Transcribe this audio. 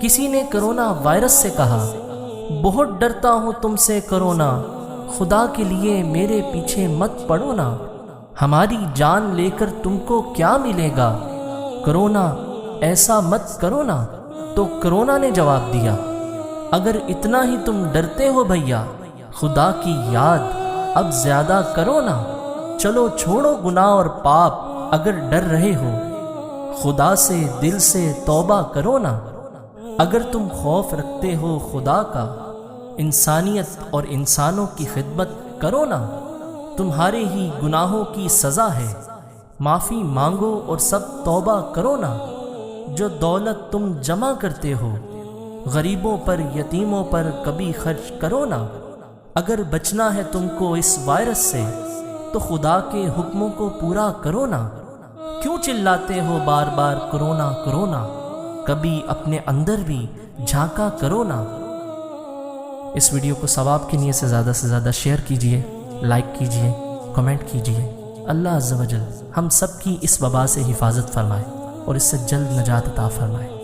کسی نے corona virus سے کہا، بہت ڈرتا ہوں تم سے کرونا، خدا کے لیے میرے پیچھے مت پڑو نا، ہماری جان لے کر تم کو کیا ملے گا، کرونا ایسا مت کرو نا۔ تو کرونا نے جواب دیا، اگر اتنا ہی تم ڈرتے ہو بھیا، خدا کی یاد اب زیادہ کرو نا، چلو چھوڑو گناہ اور پاپ، اگر ڈر رہے ہو خدا سے دل سے توبہ کرو نا، اگر تم خوف رکھتے ہو خدا کا، انسانیت اور انسانوں کی خدمت کرو نا، تمہارے ہی گناہوں کی سزا ہے، معافی مانگو اور سب توبہ کرو نا، جو دولت تم جمع کرتے ہو غریبوں پر یتیموں پر کبھی خرچ کرو نا، اگر بچنا ہے تم کو اس وائرس سے تو خدا کے حکموں کو پورا کرو نا، کیوں چلاتے ہو بار بار کرونا کرونا، کبھی اپنے اندر بھی جھانکا کرو نا۔ اس ویڈیو کو ثواب کی نیت سے زیادہ شیئر کیجئے، لائک کیجئے، کمنٹ کیجئے۔ اللہ عز و جل ہم سب کی اس وبا سے حفاظت فرمائے اور اس سے جلد نجات عطا فرمائے۔